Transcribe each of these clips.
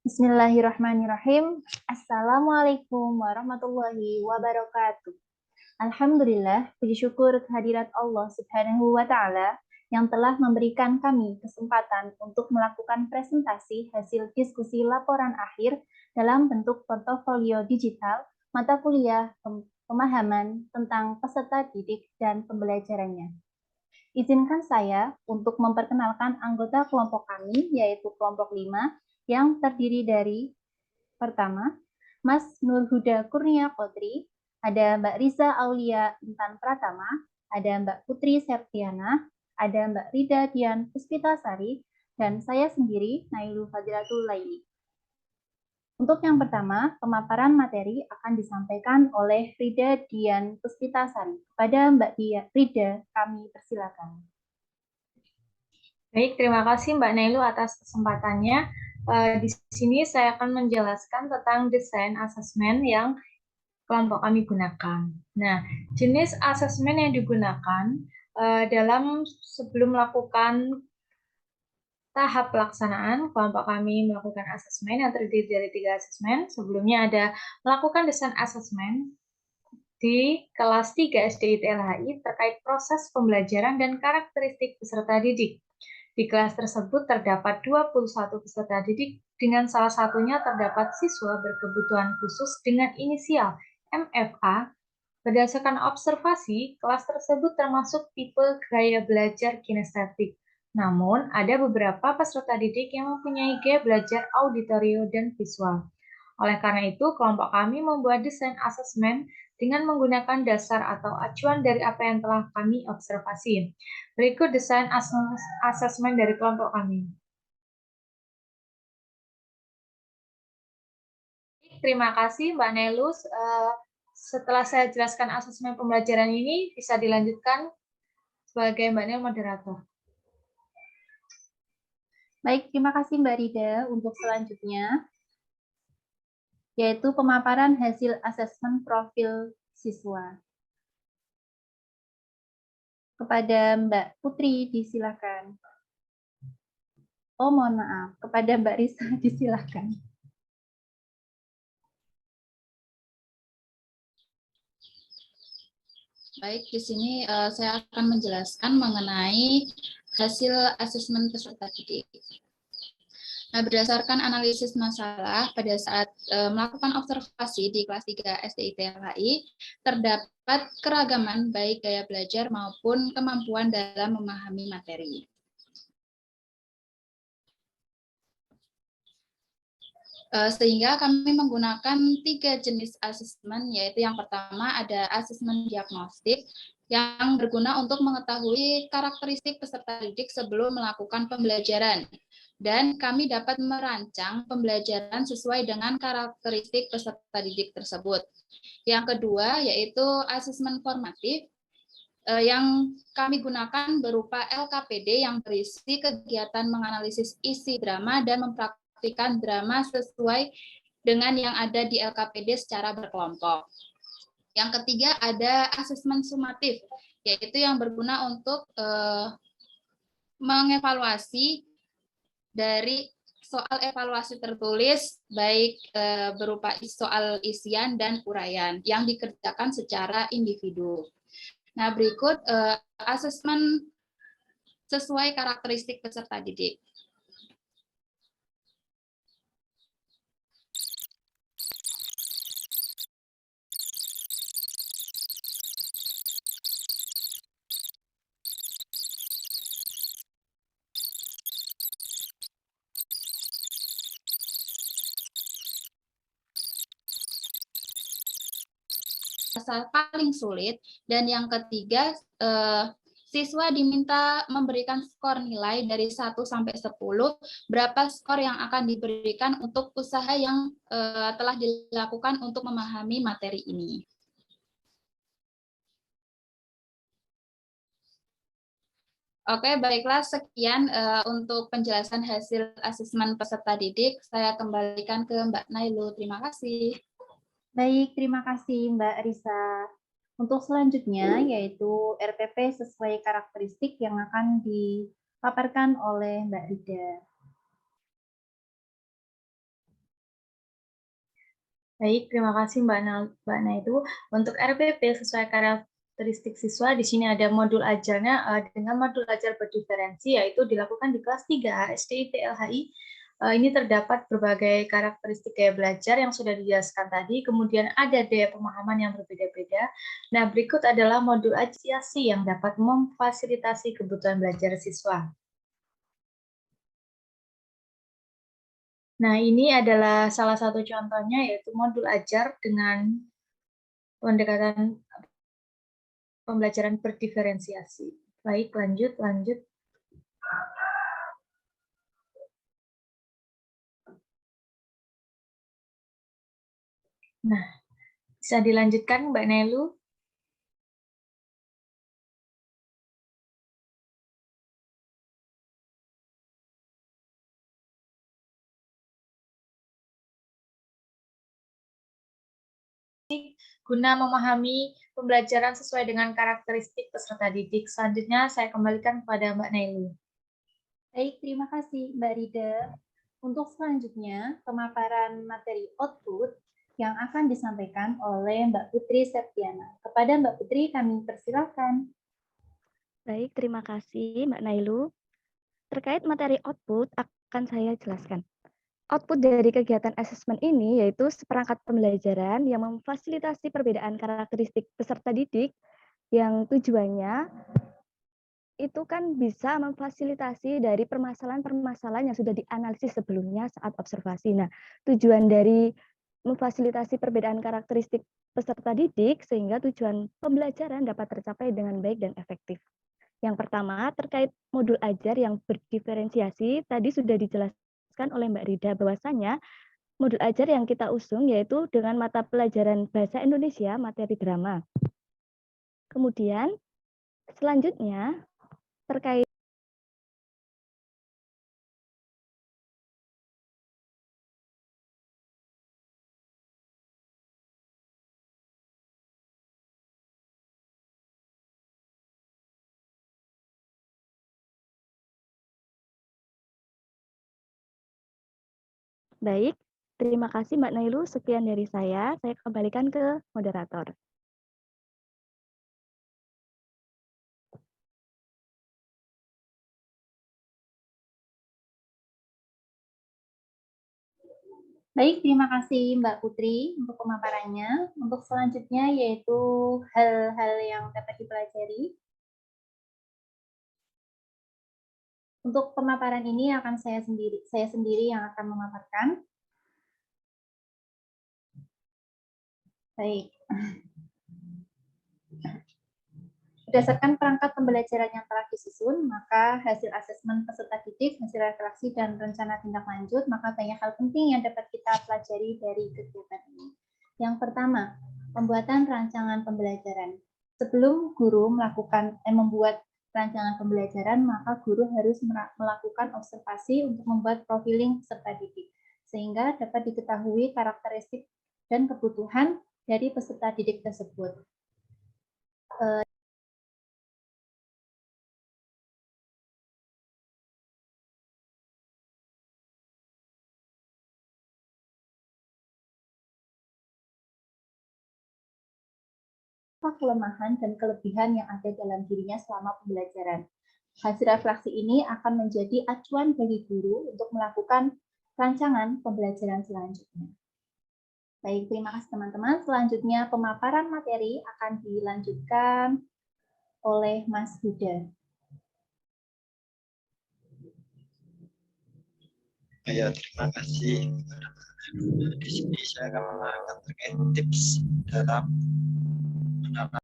Bismillahirrahmanirrahim. Assalamualaikum warahmatullahi wabarakatuh. Alhamdulillah, puji syukur kehadirat Allah Subhanahu wa Ta'ala yang telah memberikan kami kesempatan untuk melakukan presentasi hasil diskusi laporan akhir dalam bentuk portofolio digital mata kuliah pemahaman tentang peserta didik dan pembelajarannya. Izinkan saya untuk memperkenalkan anggota kelompok kami, yaitu kelompok 5, yang terdiri dari pertama, Mas Nurhuda Kurnia Kodri, ada Mbak Riza Aulia Intan Pratama, ada Mbak Putri Septiana, ada Mbak Rida Dian Puspitasari, dan saya sendiri, Nailu Fadilatul Laili. Untuk yang pertama, pemaparan materi akan disampaikan oleh Rida Dian Puspitasari. Kepada Mbak Rida, kami persilakan. Baik, terima kasih Mbak Nailu atas kesempatannya. Di sini saya akan menjelaskan tentang desain asesmen yang kelompok kami gunakan. Nah, jenis asesmen yang digunakan dalam sebelum melakukan tahap pelaksanaan, kelompok kami melakukan asesmen yang terdiri dari 3 asesmen. Sebelumnya ada melakukan desain asesmen di kelas 3 SDIT LHI terkait proses pembelajaran dan karakteristik peserta didik. Di kelas tersebut terdapat 21 peserta didik, dengan salah satunya terdapat siswa berkebutuhan khusus dengan inisial MFA. Berdasarkan observasi, kelas tersebut termasuk tipe gaya belajar kinestetik. Namun, ada beberapa peserta didik yang mempunyai gaya belajar auditorio dan visual. Oleh karena itu, kelompok kami membuat desain asesmen dengan menggunakan dasar atau acuan dari apa yang telah kami observasi. Berikut desain asesmen dari kelompok kami. Terima kasih Mbak Nelus. Setelah saya jelaskan asesmen pembelajaran ini, bisa dilanjutkan sebagai Mbak Nel moderator. Baik, terima kasih Mbak Rida. Untuk selanjutnya, yaitu pemaparan hasil asesmen profil siswa. Kepada Mbak Putri, disilakan. Oh, mohon maaf. Kepada Mbak Risa, disilakan. Baik, di sini saya akan menjelaskan mengenai hasil asesmen peserta didik. Nah, berdasarkan analisis masalah pada saat melakukan observasi di kelas 3 SDIT LHI, terdapat keragaman baik gaya belajar maupun kemampuan dalam memahami materi. Sehingga kami menggunakan 3 jenis asesmen, yaitu yang pertama ada asesmen diagnostik, yang berguna untuk mengetahui karakteristik peserta didik sebelum melakukan pembelajaran. Dan kami dapat merancang pembelajaran sesuai dengan karakteristik peserta didik tersebut. Yang kedua yaitu asesmen formatif, yang kami gunakan berupa LKPD yang berisi kegiatan menganalisis isi drama dan mempraktikkan drama sesuai dengan yang ada di LKPD secara berkelompok. Yang ketiga ada asesmen sumatif, yaitu yang berguna untuk mengevaluasi dari soal evaluasi tertulis, baik berupa soal isian dan uraian yang dikerjakan secara individu. Nah, berikut asesmen sesuai karakteristik peserta didik. Paling sulit, dan yang ketiga siswa diminta memberikan skor nilai dari 1 sampai 10, berapa skor yang akan diberikan untuk usaha yang telah dilakukan untuk memahami materi ini. Oke, baiklah, sekian untuk penjelasan hasil asesmen peserta didik. Saya kembalikan ke Mbak Nailu. Terima kasih. Baik, terima kasih Mbak Risa. Untuk selanjutnya yaitu RPP sesuai karakteristik yang akan dipaparkan oleh Mbak Rida. Baik, terima kasih Mbak Nailu. Untuk RPP sesuai karakteristik siswa, di sini ada modul ajarnya dengan modul ajar berdiferensi, yaitu dilakukan di kelas 3 SDIT LHI. Ini terdapat berbagai karakteristik gaya belajar yang sudah dijelaskan tadi, kemudian ada daya pemahaman yang berbeda-beda. Nah, berikut adalah modul asosiasi yang dapat memfasilitasi kebutuhan belajar siswa. Nah, ini adalah salah satu contohnya, yaitu modul ajar dengan pendekatan pembelajaran berdiferensiasi. Baik, lanjut. Nah, bisa dilanjutkan Mbak Nelu. Guna memahami pembelajaran sesuai dengan karakteristik peserta didik. Selanjutnya saya kembalikan kepada Mbak Nelu. Baik, terima kasih Mbak Rida. Untuk selanjutnya, pemaparan materi output yang akan disampaikan oleh Mbak Putri Septiana. Kepada Mbak Putri, kami persilakan. Baik, terima kasih Mbak Nailu. Terkait materi output akan saya jelaskan. Output dari kegiatan asesmen ini yaitu seperangkat pembelajaran yang memfasilitasi perbedaan karakteristik peserta didik yang tujuannya itu kan bisa memfasilitasi dari permasalahan-permasalahan yang sudah dianalisis sebelumnya saat observasi. Nah, tujuan dari memfasilitasi perbedaan karakteristik peserta didik sehingga tujuan pembelajaran dapat tercapai dengan baik dan efektif. Yang pertama, terkait modul ajar yang berdiferensiasi, tadi sudah dijelaskan oleh Mbak Rida bahwasanya modul ajar yang kita usung yaitu dengan mata pelajaran Bahasa Indonesia, materi drama. Kemudian, selanjutnya, terkait baik, terima kasih Mbak Nailu. Sekian dari saya kembalikan ke moderator. Baik, terima kasih Mbak Putri untuk pemaparannya. Untuk selanjutnya yaitu hal-hal yang dapat dipelajari. Untuk pemaparan ini akan saya sendiri yang akan memaparkan. Baik. Berdasarkan perangkat pembelajaran yang telah disusun, maka hasil asesmen peserta didik, hasil refleksi, dan rencana tindak lanjut, maka banyak hal penting yang dapat kita pelajari dari kegiatan ini. Yang pertama, pembuatan rancangan pembelajaran. Sebelum guru membuat rancangan pembelajaran, maka guru harus melakukan observasi untuk membuat profiling peserta didik, sehingga dapat diketahui karakteristik dan kebutuhan dari peserta didik tersebut. Kelemahan dan kelebihan yang ada dalam dirinya selama pembelajaran. Hasil refleksi ini akan menjadi acuan bagi guru untuk melakukan rancangan pembelajaran selanjutnya. Baik, terima kasih teman-teman. Selanjutnya pemaparan materi akan dilanjutkan oleh Mas Huda. Ya, terima kasih. Di sini saya akan menerangkan terkait tips dalam menanam.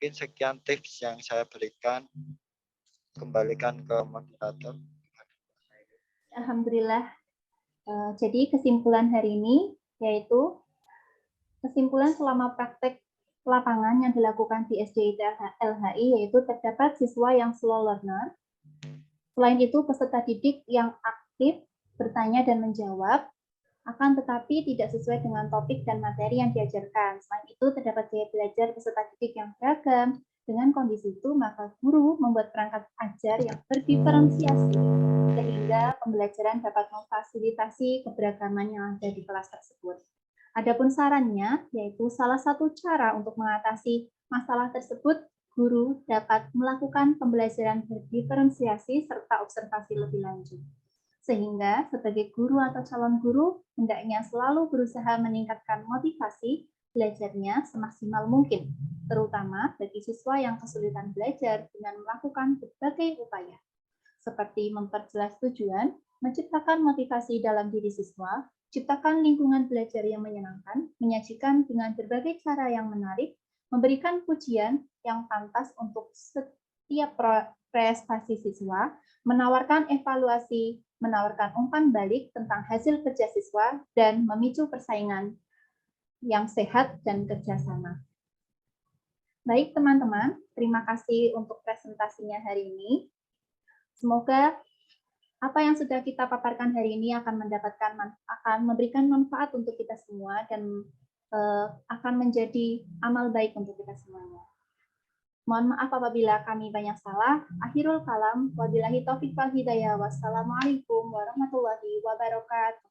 Mungkin sekian tips yang saya berikan. Kembalikan ke moderator. Alhamdulillah. Jadi kesimpulan hari ini yaitu kesimpulan selama praktek lapangan yang dilakukan di SDIT LHI yaitu terdapat siswa yang slow learner. Selain itu, peserta didik yang aktif bertanya dan menjawab, akan tetapi tidak sesuai dengan topik dan materi yang diajarkan. Selain itu, terdapat gaya belajar peserta didik yang beragam, Dengan kondisi itu, maka guru membuat perangkat ajar yang berdiferensiasi sehingga pembelajaran dapat memfasilitasi keberagaman yang ada di kelas tersebut. Adapun sarannya, yaitu salah satu cara untuk mengatasi masalah tersebut, guru dapat melakukan pembelajaran berdiferensiasi serta observasi lebih lanjut. Sehingga sebagai guru atau calon guru, hendaknya selalu berusaha meningkatkan motivasi belajarnya semaksimal mungkin, terutama bagi siswa yang kesulitan belajar dengan melakukan berbagai upaya, seperti memperjelas tujuan, menciptakan motivasi dalam diri siswa, ciptakan lingkungan belajar yang menyenangkan, menyajikan dengan berbagai cara yang menarik, memberikan pujian yang pantas untuk setiap prestasi siswa, menawarkan evaluasi, menawarkan umpan balik tentang hasil kerja siswa, dan memicu persaingan yang sehat dan kerjasama. Baik teman-teman, terima kasih untuk presentasinya hari ini. Semoga apa yang sudah kita paparkan hari ini akan memberikan manfaat untuk kita semua dan akan menjadi amal baik untuk kita semuanya. Mohon maaf apabila kami banyak salah. Akhirul kalam, wabillahi taufiq wal hidayah. Wassalamualaikum warahmatullahi wabarakatuh.